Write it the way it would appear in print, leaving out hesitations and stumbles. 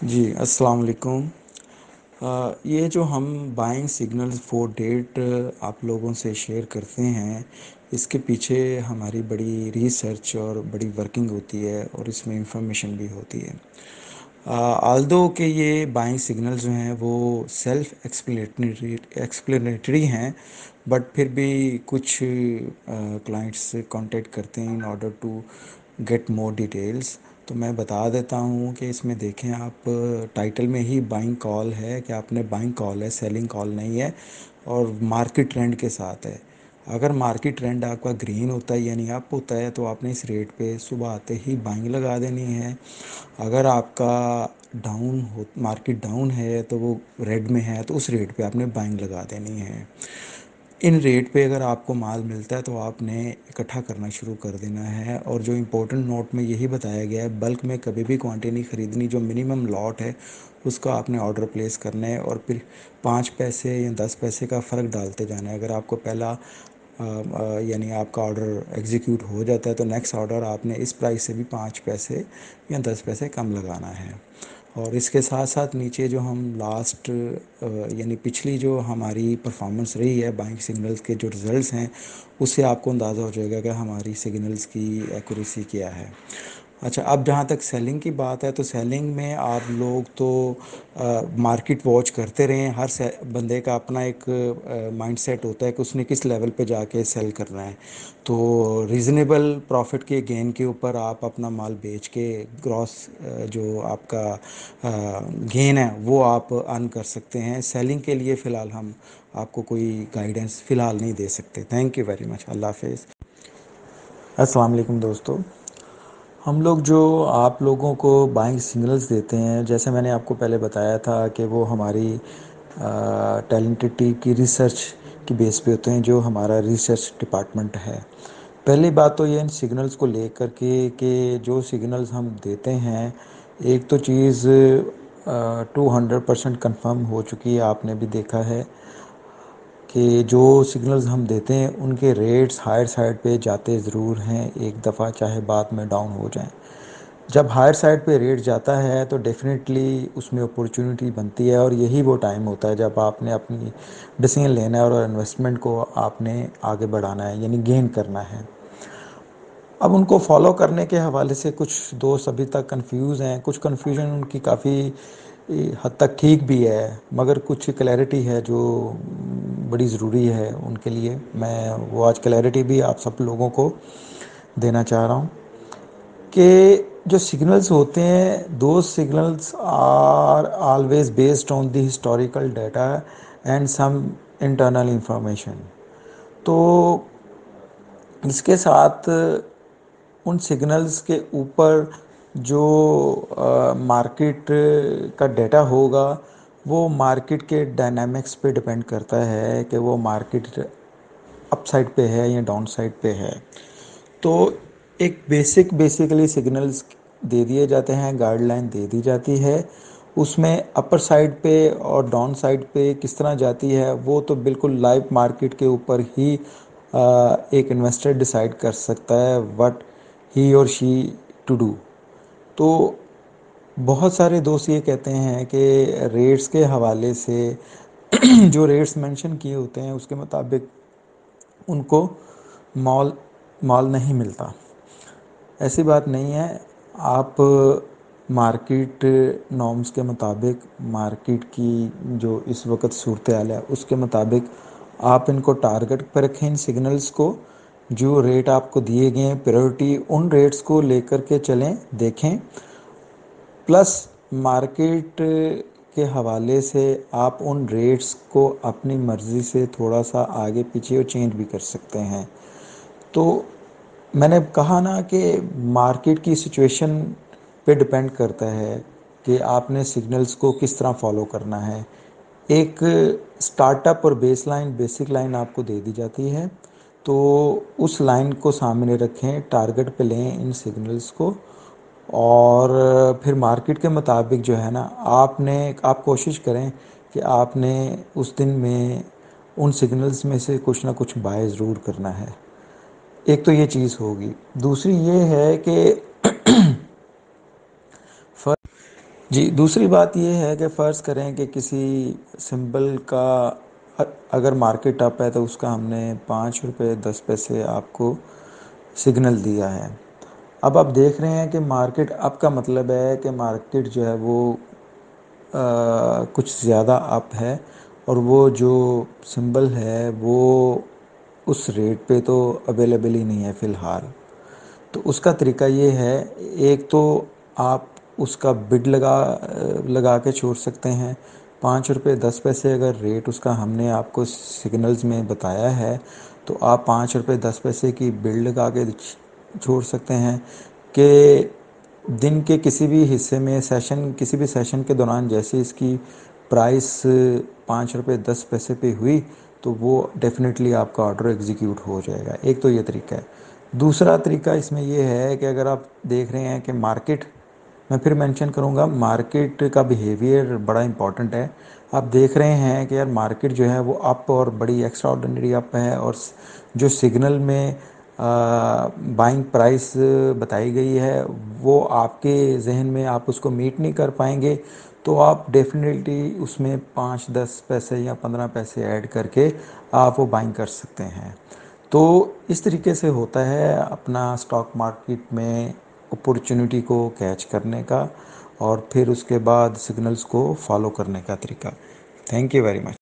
جی السلام علیکم۔ یہ جو ہم بائنگ سگنلز فور ڈیٹ آپ لوگوں سے شیئر کرتے ہیں، اس کے پیچھے ہماری بڑی ریسرچ اور بڑی ورکنگ ہوتی ہے، اور اس میں انفارمیشن بھی ہوتی ہے۔ آلدو کہ یہ بائنگ سگنل جو ہیں وہ سیلف ایکسپلینیٹری ہیں، بٹ پھر بھی کچھ کلائنٹس سے کانٹیکٹ کرتے ہیں in order to get more details. تو میں بتا دیتا ہوں کہ اس میں دیکھیں آپ، ٹائٹل میں ہی بائنگ کال ہے کہ آپ نے بائنگ کال ہے، سیلنگ کال نہیں ہے، اور مارکیٹ ٹرینڈ کے ساتھ ہے۔ اگر مارکیٹ ٹرینڈ آپ کا گرین ہوتا ہے یعنی اپ ہوتا ہے تو آپ نے اس ریٹ پہ صبح آتے ہی بائنگ لگا دینی ہے۔ اگر آپ کا مارکیٹ ڈاؤن ہے تو وہ ریڈ میں ہے تو اس ریٹ پہ آپ نے بائنگ لگا دینی ہے۔ ان ریٹ پہ اگر آپ کو مال ملتا ہے تو آپ نے اکٹھا کرنا شروع کر دینا ہے۔ اور جو امپورٹنٹ نوٹ میں یہی بتایا گیا ہے، بلک میں کبھی بھی کوانٹٹی نہیں خریدنی، جو منیمم لاٹ ہے اس کا آپ نے آرڈر پلیس کرنا ہے، اور پھر 5 پیسے یا 10 پیسے کا فرق ڈالتے جانا ہے۔ اگر آپ کو پہلا یعنی آپ کا آرڈر ایگزیکیوٹ ہو جاتا ہے تو نیکسٹ آرڈر آپ نے اس پرائس سے بھی 5 پیسے یا 10 پیسے کم لگانا ہے۔ اور اس کے ساتھ ساتھ نیچے جو ہم لاسٹ یعنی پچھلی جو ہماری پرفارمنس رہی ہے بائنگ سگنلز کے جو رزلٹس ہیں، اس سے آپ کو اندازہ ہو جائے گا کہ ہماری سگنلز کی ایکوریسی کیا ہے۔ اچھا، اب جہاں تک سیلنگ کی بات ہے تو سیلنگ میں آپ لوگ تو مارکیٹ واچ کرتے رہیں۔ ہر بندے کا اپنا ایک مائنڈ سیٹ ہوتا ہے کہ اس نے کس لیول پہ جا کے سیل کرنا ہے۔ تو ریزنیبل پروفٹ کے گین کے اوپر آپ اپنا مال بیچ کے گراس جو آپ کا گین ہے وہ آپ ارن کر سکتے ہیں۔ سیلنگ کے لیے فی الحال ہم آپ کو کوئی گائیڈنس فی الحال نہیں دے سکتے۔ Thank you very much. اللہ حافظ۔ السلام علیکم دوستو۔ ہم لوگ جو آپ لوگوں کو بائنگ سگنلز دیتے ہیں، جیسے میں نے آپ کو پہلے بتایا تھا کہ وہ ہماری ٹیلنٹڈ ٹیم کی ریسرچ کی بیس پہ ہوتے ہیں، جو ہمارا ریسرچ ڈپارٹمنٹ ہے۔ پہلی بات تو یہ ان سگنلز کو لے کر کے کہ جو سگنلز ہم دیتے ہیں، ایک تو چیز 200% کنفرم ہو چکی ہے، آپ نے بھی دیکھا ہے کہ جو سگنلز ہم دیتے ہیں ان کے ریٹس ہائر سائڈ پہ جاتے ضرور ہیں ایک دفعہ، چاہے بعد میں ڈاؤن ہو جائیں۔ جب ہائر سائڈ پہ ریٹ جاتا ہے تو ڈیفینیٹلی اس میں اپورچونٹی بنتی ہے، اور یہی وہ ٹائم ہوتا ہے جب آپ نے اپنی ڈیسیژن لینا ہے اور انویسٹمنٹ کو آپ نے آگے بڑھانا ہے، یعنی گین کرنا ہے۔ اب ان کو فالو کرنے کے حوالے سے کچھ دوست ابھی تک کنفیوز ہیں، کچھ کنفیوژن ان کی کافی حد تک ٹھیک بھی ہے، مگر کچھ کلیئرٹی ہے جو بڑی ضروری ہے ان کے لیے۔ میں وہ آج کلیئرٹی بھی آپ سب لوگوں کو دینا چاہ رہا ہوں کہ جو سگنلز ہوتے ہیں، دو signals are always based on the historical data and some internal information. تو اس کے ساتھ ان سگنلز کے اوپر جو مارکیٹ کا ڈیٹا ہوگا وہ مارکیٹ کے ڈائنامکس پہ ڈپینڈ کرتا ہے کہ وہ مارکیٹ اپ سائڈ پہ ہے یا ڈاؤن سائڈ پہ ہے۔ تو ایک بیسیکلی سگنلز دے دیے جاتے ہیں، گائیڈ لائن دے دی جاتی ہے، اس میں اپر سائڈ پہ اور ڈاؤن سائڈ پہ کس طرح جاتی ہے وہ تو بالکل لائیو مارکیٹ کے اوپر ہی ایک انویسٹر ڈیسائیڈ کر سکتا ہے وٹ ہی اور شی ٹو ڈو۔ تو بہت سارے دوست یہ کہتے ہیں کہ ریٹس کے حوالے سے جو ریٹس مینشن کیے ہوتے ہیں اس کے مطابق ان کو مال نہیں ملتا۔ ایسی بات نہیں ہے۔ آپ مارکیٹ نارمز کے مطابق، مارکیٹ کی جو اس وقت صورتحال ہے اس کے مطابق آپ ان کو ٹارگٹ پہ رکھیں، ان سگنلز کو۔ جو ریٹ آپ کو دیے گئے ہیں پریورٹی ان ریٹس کو لے کر کے چلیں، دیکھیں۔ پلس مارکیٹ کے حوالے سے آپ ان ریٹس کو اپنی مرضی سے تھوڑا سا آگے پیچھے اور چینج بھی کر سکتے ہیں۔ تو میں نے کہا نا کہ مارکیٹ کی سچویشن پہ ڈپینڈ کرتا ہے کہ آپ نے سگنلز کو کس طرح فالو کرنا ہے۔ ایک سٹارٹ اپ اور بیسک لائن آپ کو دے دی جاتی ہے، تو اس لائن کو سامنے رکھیں، ٹارگٹ پہ لیں ان سگنلز کو، اور پھر مارکیٹ کے مطابق جو ہے نا آپ کوشش کریں کہ آپ نے اس دن میں ان سگنلز میں سے کچھ نہ کچھ بائی ضرور کرنا ہے۔ ایک تو یہ چیز ہوگی۔ دوسری یہ ہے کہ جی، دوسری بات یہ ہے کہ فرض کریں کہ کسی سمبل کا اگر مارکیٹ اپ ہے تو اس کا ہم نے 5 روپے 10 پیسے آپ کو سگنل دیا ہے. اب آپ دیکھ رہے ہیں کہ مارکیٹ اپ کا مطلب ہے کہ مارکیٹ جو ہے وہ کچھ زیادہ اپ ہے، اور وہ جو سمبل ہے وہ اس ریٹ پہ تو اویلیبل ہی نہیں ہے فی الحال. تو اس کا طریقہ یہ ہے، ایک تو آپ اس کا بڈ لگا کے چھوڑ سکتے ہیں. 5 روپے 10 پیسے اگر ریٹ اس کا ہم نے آپ کو سگنلز میں بتایا ہے تو آپ 5 روپے 10 پیسے کی بڈ لگا کے چھوڑ سکتے ہیں کہ دن کے کسی بھی حصے میں کسی بھی سیشن کے دوران جیسے اس کی پرائس 5 روپے 10 پیسے پہ ہوئی تو وہ ڈیفینیٹلی آپ کا آرڈر ایگزیکیوٹ ہو جائے گا. ایک تو یہ طریقہ ہے. دوسرا طریقہ اس میں یہ ہے کہ اگر آپ دیکھ رہے ہیں کہ مارکیٹ، میں پھر مینشن کروں گا، مارکیٹ کا بیہیویئر بڑا امپورٹنٹ ہے. آپ دیکھ رہے ہیں کہ یار مارکیٹ جو ہے وہ اپ اور بڑی ایکسٹرا آرڈنری اپ ہے، اور جو سگنل میں بائنگ پرائس بتائی گئی ہے وہ آپ کے ذہن میں آپ اس کو میٹ نہیں کر پائیں گے، تو آپ ڈیفینیٹلی اس میں 5 10 پیسے یا 15 پیسے ایڈ کر کے آپ وہ بائنگ کر سکتے ہیں. تو اس طریقے سے ہوتا ہے اپنا اسٹاک مارکیٹ میں اپورچونیٹی کو کیچ کرنے کا، اور پھر اس کے بعد سگنلز کو فالو کرنے کا طریقہ. Thank you very much.